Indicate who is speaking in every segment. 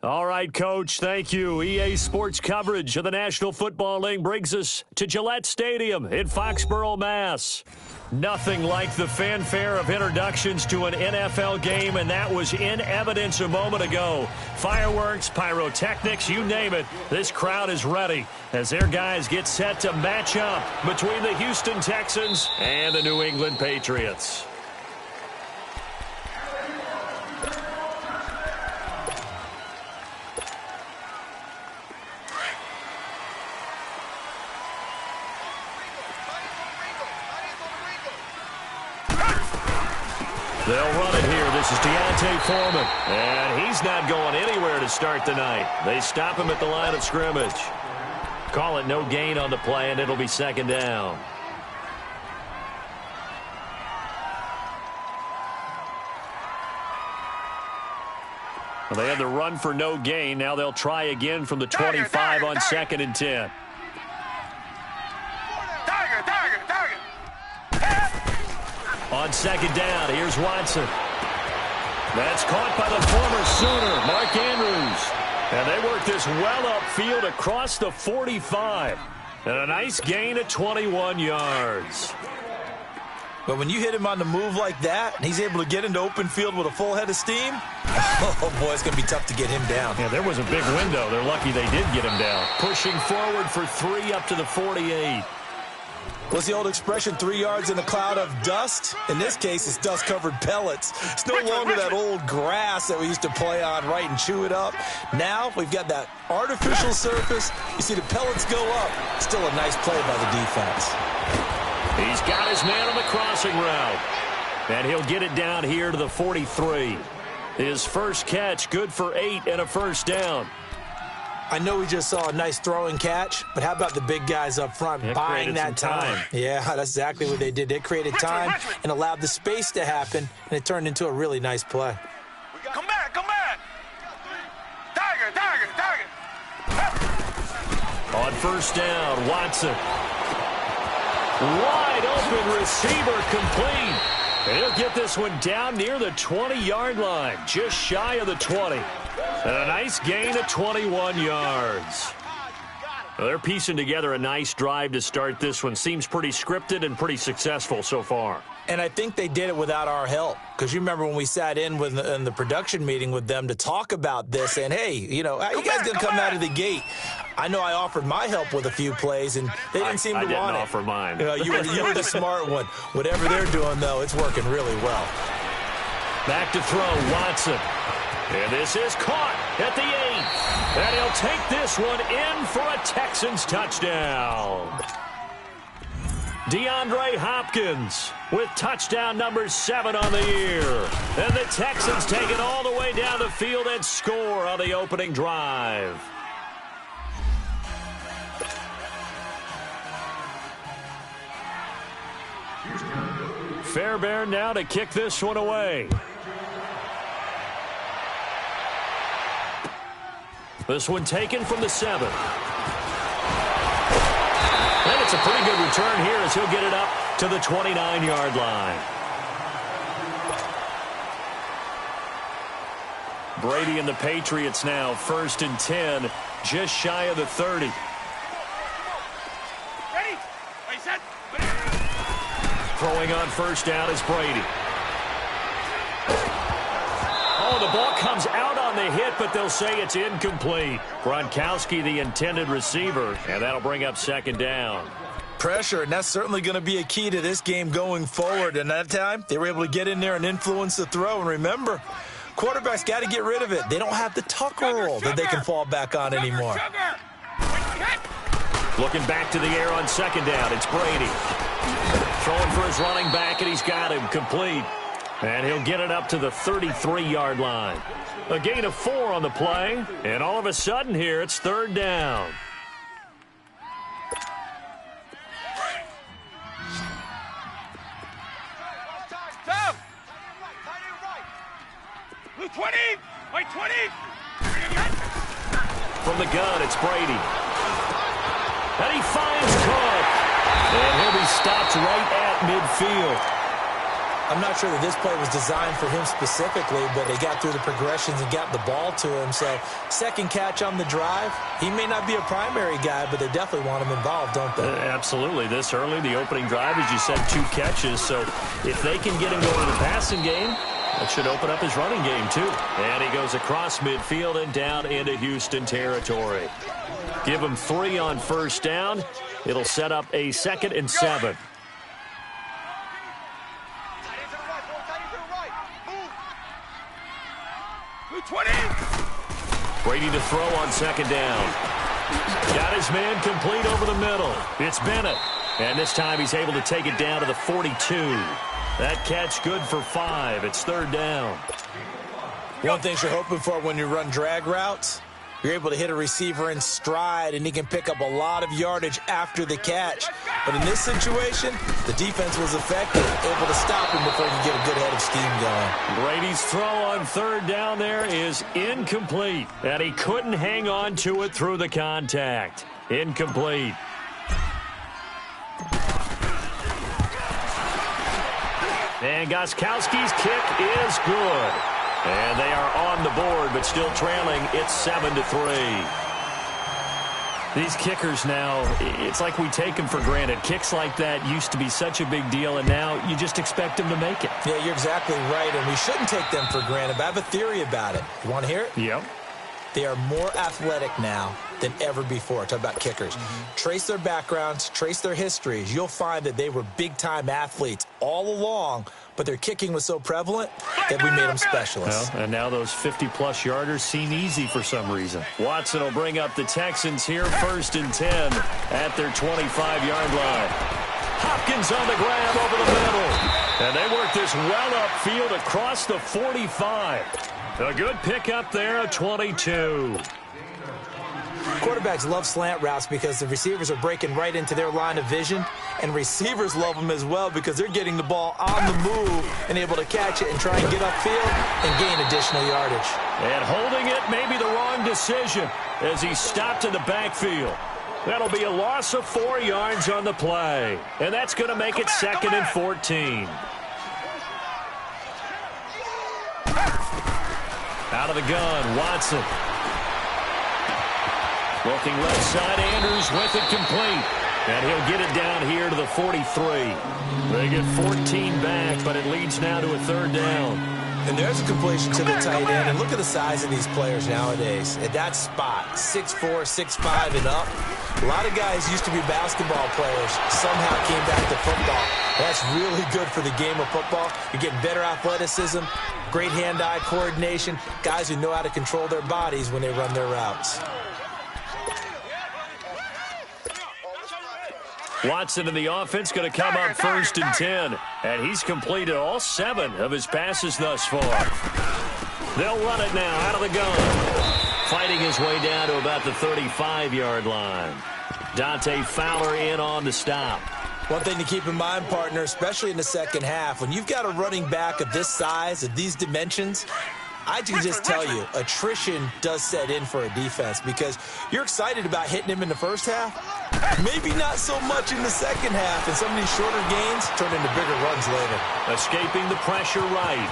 Speaker 1: All right, Coach, thank you. EA Sports coverage of the National Football League brings us to Gillette Stadium in Foxborough, Mass. Nothing like the fanfare of introductions to an NFL game, and that was in evidence a moment ago. Fireworks, pyrotechnics, you name it. This crowd is ready as their guys get set to match up between the Houston Texans and the New England Patriots. They'll run it here. This is Deontay Foreman. And he's not going anywhere to start the night. They stop him at the line of scrimmage. Call it no gain on the play, and it'll be second down. Well, they had the run for no gain. Now they'll try again from the 25 on second and 10. On second down, here's Watson. That's caught by the former Sooner, Mark Andrews. And they work this well upfield across the 45. And a nice gain of 21 yards.
Speaker 2: But when you hit him on the move like that, and he's able to get into open field with a full head of steam, oh, boy, it's going to be tough to get him down.
Speaker 1: Yeah, there was a big window. They're lucky they did get him down. Pushing forward for 3 up to the 48.
Speaker 2: What's the old expression, 3 yards in a cloud of dust? In this case, it's dust-covered pellets. It's no longer that old grass that we used to play on, right, and chew it up. Now we've got that artificial surface. You see the pellets go up. Still a nice play by the defense.
Speaker 1: He's got his man on the crossing route. And he'll get it down here to the 43. His first catch, good for 8 and a first down.
Speaker 2: I know we just saw a nice throwing catch, but how about the big guys up front buying that time? Yeah, that's exactly what they did. They created time and allowed the space to happen, and it turned into a really nice play.
Speaker 3: Come back, come back. Tiger.
Speaker 1: On first down, Watson. Wide open receiver complete. And he'll get this one down near the 20-yard line, just shy of the 20. And a nice gain of 21 yards. Well, they're piecing together a nice drive to start this one. Seems pretty scripted and pretty successful so far.
Speaker 2: And I think they did it without our help. Because you remember when we sat in the production meeting with them to talk about this, and, hey, you know, how you guys going to come out of the gate? I know I offered my help with a few plays, and they didn't seem to want it.
Speaker 1: I didn't offer mine.
Speaker 2: You were the smart one. Whatever they're doing, though, it's working really well.
Speaker 1: Back to throw, Watson. And this is caught at the 8. And he'll take this one in for a Texans touchdown. DeAndre Hopkins with touchdown number 7 on the year. And the Texans take it all the way down the field and score on the opening drive. Fairbairn now to kick this one away. This one taken from the 7. And it's a pretty good return here as he'll get it up to the 29-yard line. Brady and the Patriots now first and 10, just shy of the 30.
Speaker 3: Ready? Wait, set.
Speaker 1: Throwing on first down is Brady. Oh, the ball comes out on the hit, but they'll say it's incomplete. Gronkowski, the intended receiver, and that'll bring up second down.
Speaker 2: Pressure, and that's certainly going to be a key to this game going forward. And that time, they were able to get in there and influence the throw. And remember, quarterbacks got to get rid of it. They don't have the tuck roll that they can fall back on anymore.
Speaker 1: Looking back to the air on second down, it's Brady. Throwing for his running back, and he's got him complete. And he'll get it up to the 33-yard line. A gain of 4 on the play, and all of a sudden here, it's third down.
Speaker 3: Tom! 20! Wait, 20!
Speaker 1: From the gun, it's Brady. And he finds Cook. And he'll be stopped right at midfield.
Speaker 2: I'm not sure that this play was designed for him specifically, but they got through the progressions and got the ball to him. So second catch on the drive. He may not be a primary guy, but they definitely want him involved, don't they?
Speaker 1: Absolutely. This early, the opening drive, as you said, 2 catches. So if they can get him going in the passing game, that should open up his running game, too. And he goes across midfield and down into Houston territory. Give him 3 on first down. It'll set up a 2nd and 7. Brady to throw on 2nd down. Got his man complete over the middle. It's Bennett. And this time he's able to take it down to the 42. That catch good for 5. It's 3rd down.
Speaker 2: One thing you're hoping for when you run drag routes, you're able to hit a receiver in stride, and he can pick up a lot of yardage after the catch. But in this situation, the defense was effective, able to stop him before he could get a good head of steam going.
Speaker 1: Brady's throw on 3rd down there is incomplete, and he couldn't hang on to it through the contact. Incomplete. And Gostkowski's kick is good. And they are on the board, but still trailing. It's 7-3. These kickers now, it's like we take them for granted. Kicks like that used to be such a big deal, and now you just expect them to make it.
Speaker 2: Yeah, you're exactly right, and we shouldn't take them for granted. But I have a theory about it. You want to hear it?
Speaker 1: Yep.
Speaker 2: They are more athletic now than ever before. Talk about kickers. Trace their backgrounds, trace their histories. You'll find that they were big-time athletes all along, but their kicking was so prevalent that we made them specialists.
Speaker 1: Well, and now those 50-plus yarders seem easy for some reason. Watson will bring up the Texans here, 1st and 10 at their 25-yard line. Hopkins on the grab over the middle. And they work this well upfield across the 45. A good pickup there at 22.
Speaker 2: Quarterbacks love slant routes because the receivers are breaking right into their line of vision, and receivers love them as well because they're getting the ball on the move and able to catch it and try and get upfield and gain additional yardage.
Speaker 1: And holding it may be the wrong decision as he stopped in the backfield. That'll be a loss of 4 yards on the play, and that's going to make it 2nd and 14. Out of the gun, Watson. Looking left side, Andrews with it complete. And he'll get it down here to the 43. They get 14 back, but it leads now to a 3rd down.
Speaker 2: And there's a completion to the tight end. And look at the size of these players nowadays. At that spot, 6'4", 6'5", and up. A lot of guys used to be basketball players, somehow came back to football. That's really good for the game of football. You're getting better athleticism, great hand-eye coordination, guys who know how to control their bodies when they run their routes.
Speaker 1: Watson in the offense going to come up 1st and 10. And he's completed all 7 of his passes thus far. They'll run it now out of the gun. Fighting his way down to about the 35-yard line. Dante Fowler in on the stop.
Speaker 2: One thing to keep in mind, partner, especially in the second half, when you've got a running back of this size, of these dimensions, I can just tell you, attrition does set in for a defense because you're excited about hitting him in the first half. Maybe not so much in the second half, and some of these shorter gains turn into bigger runs later.
Speaker 1: Escaping the pressure right.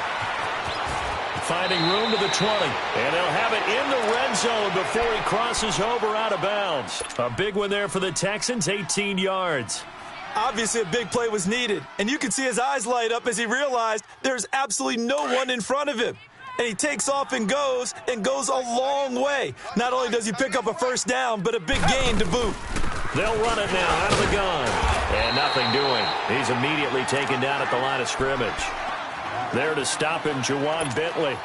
Speaker 1: Finding room to the 20, and they'll have it in the red zone before he crosses over out of bounds. A big one there for the Texans, 18 yards.
Speaker 2: Obviously, a big play was needed, and you can see his eyes light up as he realized there's absolutely no one in front of him. And he takes off and goes a long way. Not only does he pick up a 1st down, but a big gain to boot.
Speaker 1: They'll run it now out of the gun. And nothing doing. He's immediately taken down at the line of scrimmage. There to stop him, Juwan Bentley.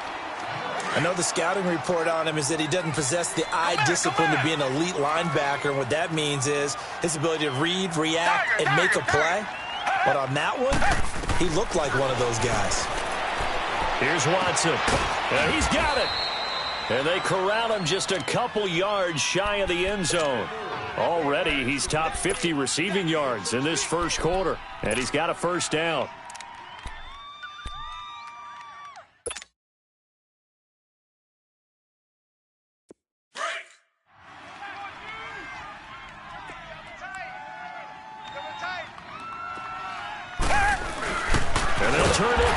Speaker 2: I know the scouting report on him is that he doesn't possess the eye discipline to be an elite linebacker. And what that means is his ability to read, react, and make a play. But on that one, he looked like one of those guys.
Speaker 1: Here's Watson. And he's got it. And they corral him just a couple yards shy of the end zone. Already, he's top 50 receiving yards in this first quarter. And he's got a 1st down. And they'll turn it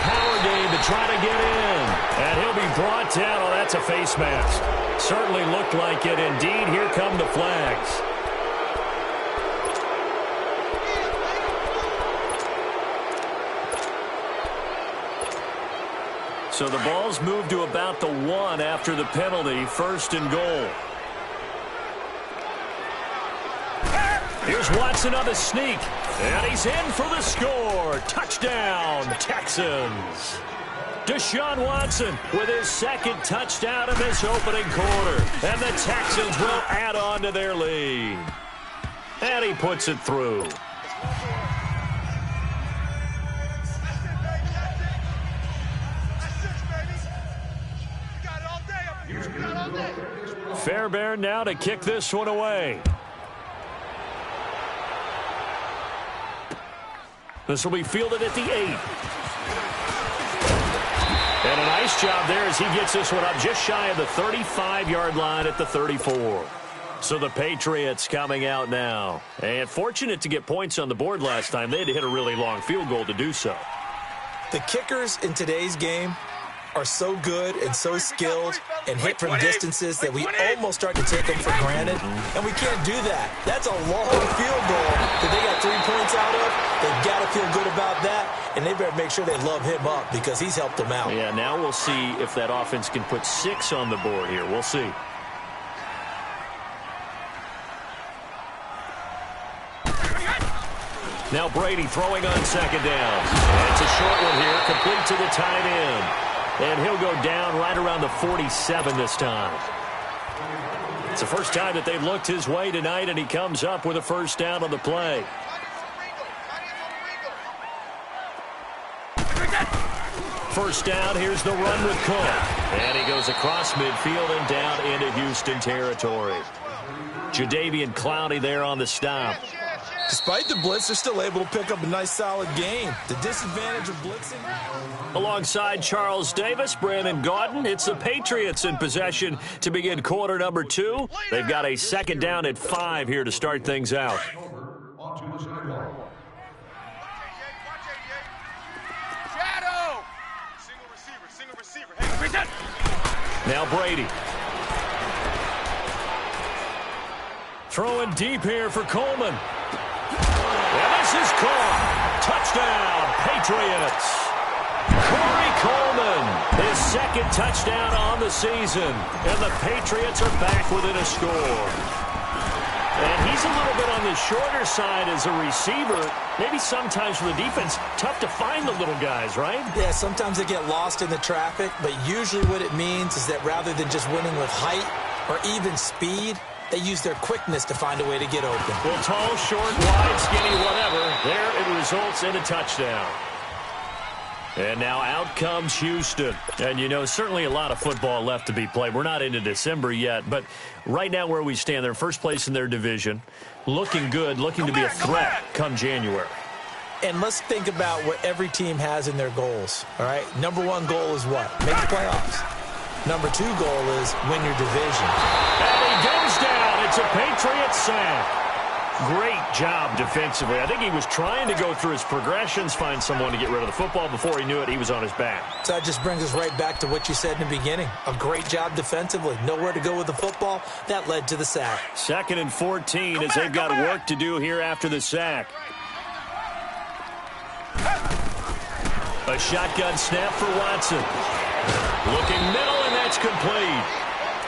Speaker 1: try to get in. And he'll be brought down. Oh, that's a face mask. Certainly looked like it. Indeed, here come the flags. So the ball's moved to about the 1 after the penalty. 1st and goal. Here's Watson on the sneak. And he's in for the score. Touchdown, Texans. Deshaun Watson with his 2nd touchdown of this opening quarter. And the Texans will add on to their lead. And he puts it through. Fairbairn now to kick this one away. This will be fielded at the 8. And a nice job there as he gets this one up just shy of the 35-yard line at the 34. So the Patriots coming out now. And fortunate to get points on the board last time. They had to hit a really long field goal to do so.
Speaker 2: The kickers in today's game are so good and so skilled and hit from distances that we almost start to take them for granted, and we can't do that. That's a long field goal that they got 3 points out of. They've got to feel good about that, and they better make sure they love him up because he's helped them out.
Speaker 1: Yeah, now we'll see if that offense can put 6 on the board here. We'll see. Now Brady throwing on 2nd down. It's a short one here, complete to the tight end. And he'll go down right around the 47 this time. It's the first time that they've looked his way tonight, and he comes up with a 1st down on the play. First down, here's the run with Cook. And he goes across midfield and down into Houston territory. Jadeveon Clowney there on the stop.
Speaker 2: Despite the blitz, they're still able to pick up a nice, solid game. The disadvantage of blitzing.
Speaker 1: Alongside Charles Davis, Brandon Gaudin, it's the Patriots in possession to begin quarter number 2. They've got a 2nd down at 5 here to start things out.
Speaker 3: Shadow! Single receiver. Hey, present!
Speaker 1: Now Brady. Throwing deep here for Coleman. And this is caught. Touchdown, Patriots. Corey Coleman, his 2nd touchdown on the season. And the Patriots are back within a score. And he's a little bit on the shorter side as a receiver. Maybe sometimes for the defense, tough to find the little guys, right?
Speaker 2: Yeah, sometimes they get lost in the traffic, but usually what it means is that rather than just winning with height or even speed, they use their quickness to find a way to get open.
Speaker 1: Well, tall, short, wide, skinny, whatever. There it results in a touchdown. And now out comes Houston. And, you know, certainly a lot of football left to be played. We're not into December yet, but right now where we stand, they're first place in their division. Looking good, looking to be a threat come January.
Speaker 2: And let's think about what every team has in their goals, all right? Number 1 goal is what? Make the playoffs. Number 2 goal is win your division.
Speaker 1: And he goes down. It's a Patriots sack. Great job defensively. I think he was trying to go through his progressions, find someone to get rid of the football. Before he knew it, he was on his back.
Speaker 2: So that just brings us right back to what you said in the beginning. A great job defensively. Nowhere to go with the football. That led to the sack.
Speaker 1: 2nd and 14 as they've got work to do here after the sack. A shotgun snap for Watson. Looking middle, and that's complete.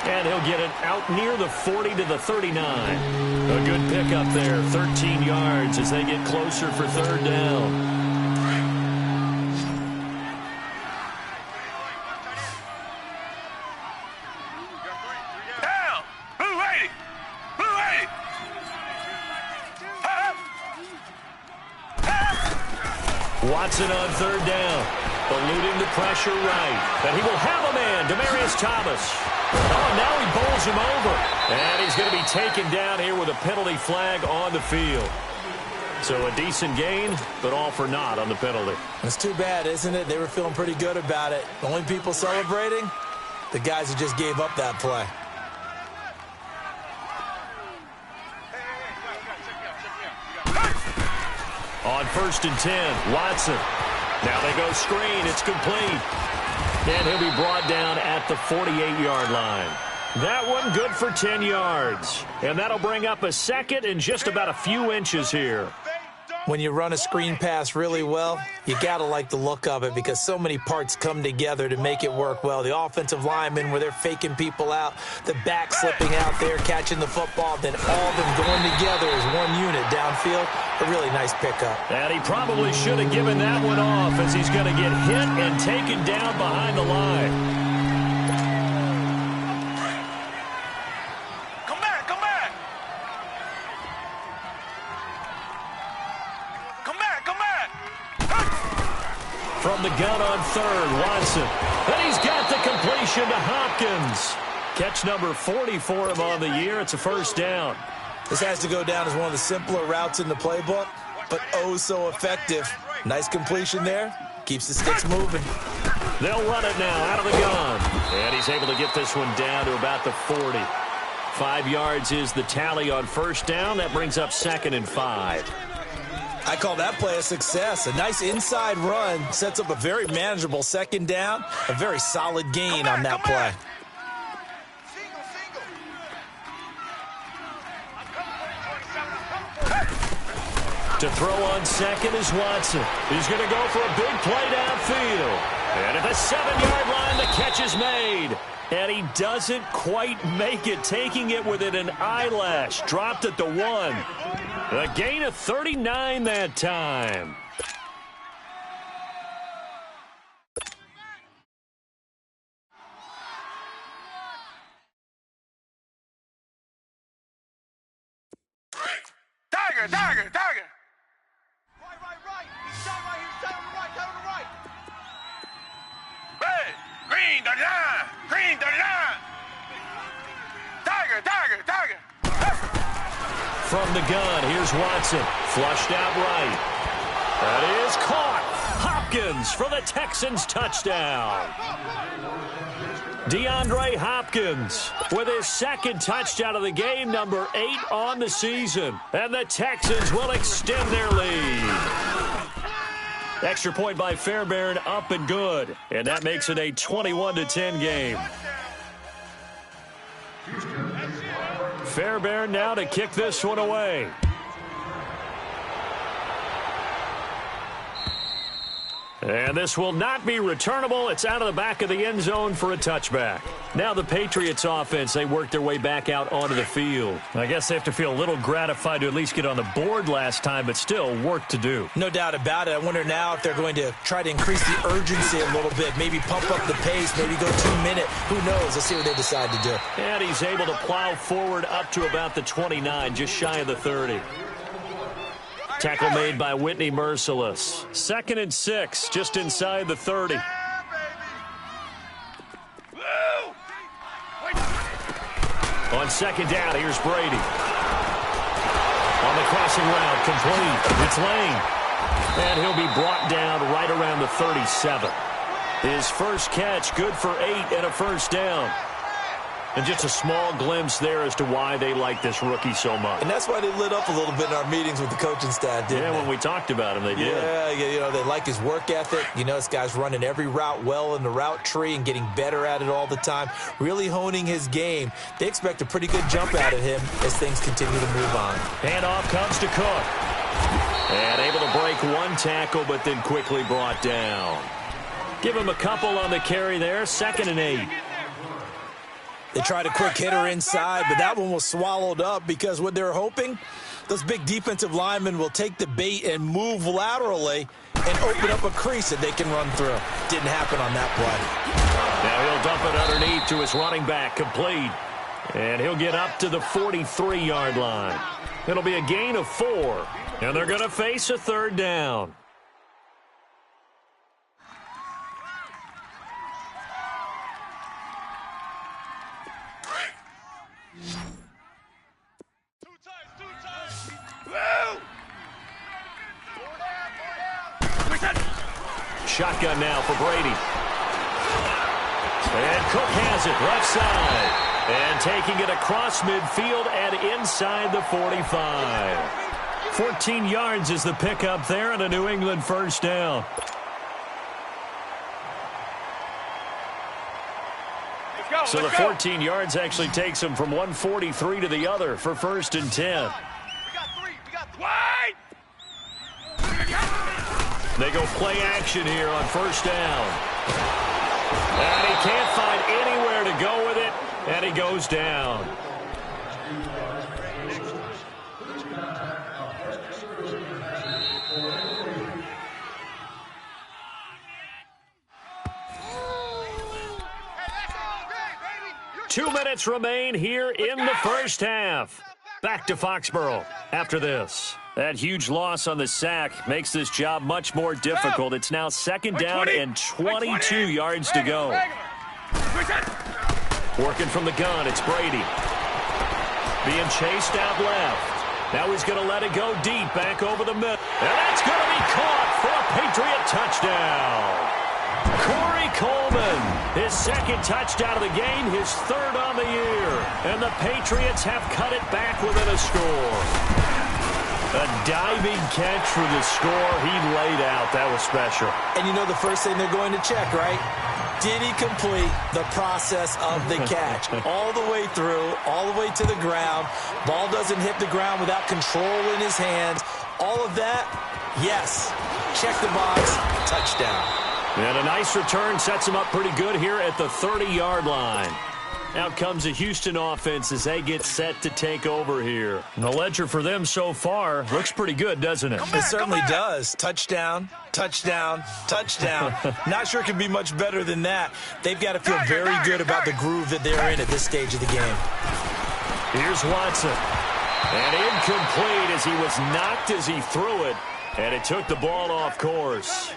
Speaker 1: And he'll get it out near the 40 to the 39. A good pickup there, 13 yards as they get closer for 3rd down.
Speaker 3: Down! Blue 80! Blue 80!
Speaker 1: Watson on 3rd down. Eluding the pressure right. And he will have a man, Demaryius Thomas. Oh, now he bowls him over. And he's going to be taken down here with a penalty flag on the field. So a decent gain, but all for naught on the penalty.
Speaker 2: It's too bad, isn't it? They were feeling pretty good about it. The only people celebrating, the guys who just gave up that play.
Speaker 1: On 1st and 10, Watson. Now they go screen. It's complete. And he'll be brought down at the 48-yard line. That one good for 10 yards. And that'll bring up a second and just about a few inches here.
Speaker 2: When you run a screen pass really well, you got to like the look of it because so many parts come together to make it work well. The offensive linemen, where they're faking people out, the back slipping out there, catching the football, then all of them going together as one unit downfield. A really nice pickup.
Speaker 1: And he probably should have given that one off as he's going to get hit and taken down behind the line. From the gun on third, Watson. And he's got the completion to Hopkins. Catch number 40 for him on the year. It's a first down.
Speaker 2: This has to go down as one of the simpler routes in the playbook, but oh so effective. Nice completion there. Keeps the sticks moving.
Speaker 1: They'll run it now out of the gun. And he's able to get this one down to about the 40. 5 yards is the tally on first down. That brings up 2nd and 5.
Speaker 2: I call that play a success. A nice inside run sets up a very manageable second down. A very solid gain on that play.
Speaker 1: To throw on second is Watson. He's going to go for a big play downfield. And at the 7-yard line, the catch is made. And he doesn't quite make it, taking it within an eyelash. Dropped at the 1. A gain of 39 that time.
Speaker 3: Tiger.
Speaker 4: Right. He's down right here. Down on the right.
Speaker 3: Red, green, the line. Tiger.
Speaker 1: From the gun, here's Watson. Flushed out right. That is caught. Hopkins for the Texans touchdown. DeAndre Hopkins with his second touchdown of the game, number 8 on the season. And the Texans will extend their lead. Extra point by Fairbairn, up and good. And that makes it a 21-10 game. Fairbairn now to kick this one away. And this will not be returnable. It's out of the back of the end zone for a touchback. Now the Patriots offense, they worked their way back out onto the field. I guess they have to feel a little gratified to at least get on the board last time, but still work to do.
Speaker 2: No doubt about it. I wonder now if they're going to try to increase the urgency a little bit, maybe pump up the pace, maybe go 2-minute. Who knows? Let's see what they decide to do.
Speaker 1: And he's able to plow forward up to about the 29, just shy of the 30. Tackle made by Whitney Merciless. 2nd and 6, just inside the 30. On second down, here's Brady. On the crossing route, complete. It's Lane. And he'll be brought down right around the 37. His first catch, good for 8 and a first down. And just a small glimpse there as to why they like this rookie so much.
Speaker 2: And that's why they lit up a little bit in our meetings with the coaching staff, didn't they?
Speaker 1: Yeah, when we talked about him, they did.
Speaker 2: Yeah, they like his work ethic. You know, this guy's running every route well in the route tree and getting better at it all the time, really honing his game. They expect a pretty good jump out of him as things continue to move on.
Speaker 1: Handoff comes to Cook. And able to break one tackle, but then quickly brought down. Give him a couple on the carry there, 2nd and 8.
Speaker 2: They tried a quick hitter inside, but that one was swallowed up because what they're hoping, those big defensive linemen will take the bait and move laterally and open up a crease that they can run through. Didn't happen on that play.
Speaker 1: Now he'll dump it underneath to his running back, complete. And he'll get up to the 43-yard line. It'll be a gain of 4, and they're going to face a 3rd down. Shotgun now for Brady. And Cook has it left side. And taking it across midfield and inside the 45. 14 yards is the pickup there and a New England first down. So the 14 yards actually takes him from 143 to the other for 1st and 10.
Speaker 4: We got three.
Speaker 3: Wide.
Speaker 1: They go play action here on 1st down. And he can't find anywhere to go with it, and he goes down.
Speaker 4: Hey, that's all day, baby.
Speaker 1: 2 minutes remain here in the 1st half. Back to Foxborough after this. That huge loss on the sack makes this job much more difficult. It's now 2nd down and 22 yards to go. Working from the gun, it's Brady. Being chased out left. Now he's going to let it go deep back over the middle. And that's going to be caught for a Patriot touchdown. Corey Coleman, his 2nd touchdown of the game, his 3rd on the year. And the Patriots have cut it back within a score. A diving catch for the score he laid out. That was special.
Speaker 2: And you know the first thing they're going to check, right? Did he complete the process of the catch? All the way through, all the way to the ground. Ball doesn't hit the ground without control in his hands. All of that, yes. Check the box, touchdown.
Speaker 1: And a nice return sets him up pretty good here at the 30-yard line. Out comes the Houston offense as they get set to take over here. And the ledger for them so far looks pretty good, doesn't it?
Speaker 2: It certainly does. Touchdown, touchdown, touchdown. Not sure it can be much better than that. They've got to feel very good about the groove that they're in at this stage of the game.
Speaker 1: Here's Watson. And incomplete as he was knocked as he threw it. And it took the ball off course.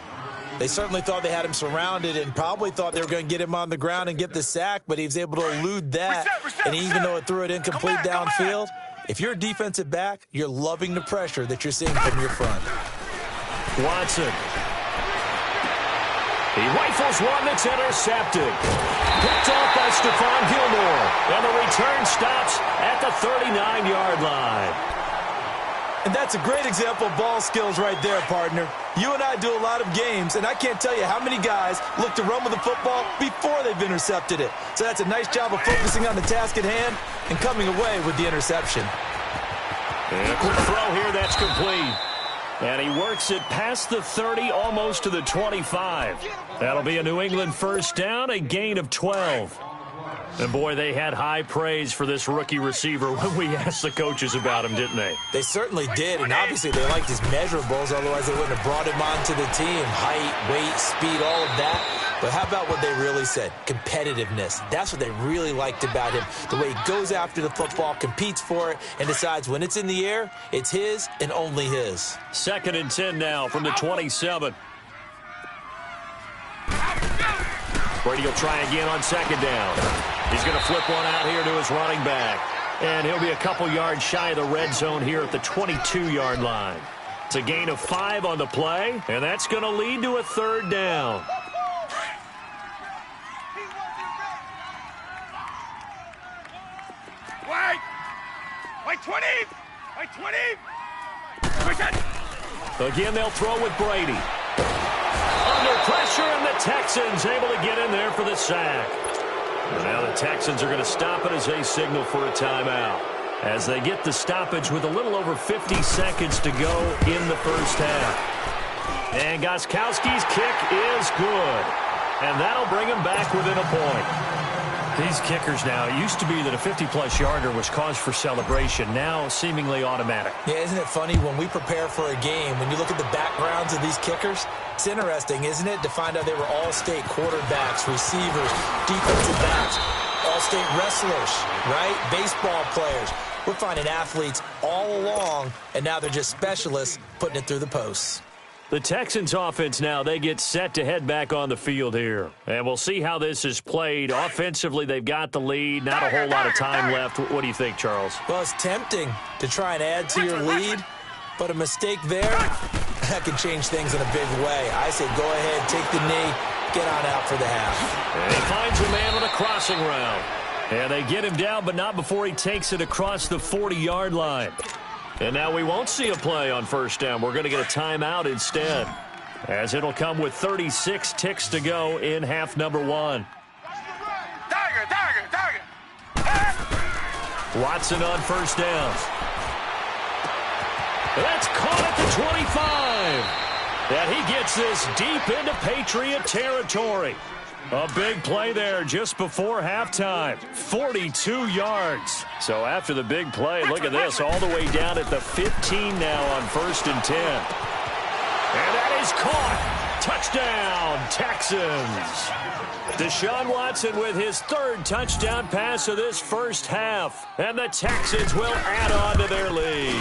Speaker 2: They certainly thought they had him surrounded and probably thought they were going to get him on the ground and get the sack, but he was able to elude that. And even though it threw it incomplete downfield, if you're a defensive back, you're loving the pressure that you're seeing from your front.
Speaker 1: Watson. He rifles one that's intercepted. Picked off by Stephon Gilmore. And the return stops at the 39-yard line.
Speaker 2: And that's a great example of ball skills right there, partner. You and I do a lot of games, and I can't tell you how many guys look to run with the football before they've intercepted it. So that's a nice job of focusing on the task at hand and coming away with the interception.
Speaker 1: And a quick throw here, that's complete. And he works it past the 30, almost to the 25. That'll be a New England 1st down, a gain of 12. And, boy, they had high praise for this rookie receiver when we asked the coaches about him, didn't they?
Speaker 2: They certainly did, and obviously they liked his measurables, otherwise they wouldn't have brought him onto the team. Height, weight, speed, all of that. But how about what they really said? Competitiveness. That's what they really liked about him. The way he goes after the football, competes for it, and decides when it's in the air, it's his and only his.
Speaker 1: 2nd and 10 now from the 27. Brady will try again on 2nd down. He's going to flip one out here to his running back. And he'll be a couple yards shy of the red zone here at the 22-yard line. It's a gain of 5 on the play, and that's going to lead to a 3rd down.
Speaker 3: Wait, 20. Wait, 20. Push it.
Speaker 1: Again, they'll throw with Brady. Under pressure, and the Texans able to get in there for the sack. And now the Texans are going to stop it as they signal for a timeout. As they get the stoppage with a little over 50 seconds to go in the 1st half. And Gostkowski's kick is good. And that'll bring him back within a point. These kickers now, it used to be that a 50-plus yarder was cause for celebration. Now seemingly automatic.
Speaker 2: Yeah, isn't it funny when we prepare for a game, when you look at the backgrounds of these kickers, it's interesting, isn't it, to find out they were all-state quarterbacks, receivers, defensive backs, all-state wrestlers, right? Baseball players. We're finding athletes all along, and now they're just specialists putting it through the posts.
Speaker 1: The Texans offense now, they get set to head back on the field here. And we'll see how this is played. Offensively, they've got the lead. Not a whole lot of time left. What do you think, Charles?
Speaker 2: Well, it's tempting to try and add to your lead, but a mistake there, that can change things in a big way. I say go ahead, take the knee, get on out for the half.
Speaker 1: And he finds a man on a crossing route. And they get him down, but not before he takes it across the 40-yard line. And now we won't see a play on 1st down. We're going to get a timeout instead, as it'll come with 36 ticks to go in half number 1.
Speaker 3: Tiger, tiger,
Speaker 1: Watson on first down. That's caught at the 25. And he gets this deep into Patriot territory. A big play there just before halftime. 42 yards. So after the big play, look at this, all the way down at the 15 now on 1st and 10. And that is caught. Touchdown, Texans. Deshaun Watson with his 3rd touchdown pass of this first half. And the Texans will add on to their lead.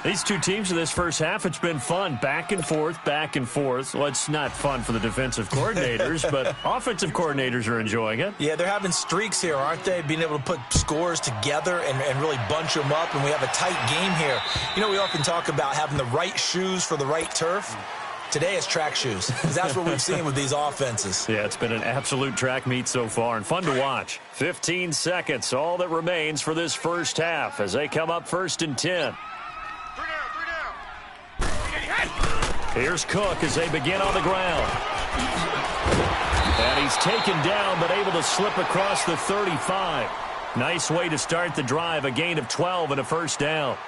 Speaker 1: These two teams in this first half, it's been fun. Back and forth, back and forth. Well, it's not fun for the defensive coordinators, but offensive coordinators are enjoying it.
Speaker 2: Yeah, they're having streaks here, aren't they? Being able to put scores together and really bunch them up, and we have a tight game here. You know, we often talk about having the right shoes for the right turf. Today it's track shoes, because that's what we've seen with these offenses.
Speaker 1: Yeah, it's been an absolute track meet so far, and fun to watch. 15 seconds, all that remains for this first half as they come up 1st and 10. Here's Cook as they begin on the ground. And he's taken down, but able to slip across the 35. Nice way to start the drive, a gain of 12 and a first down.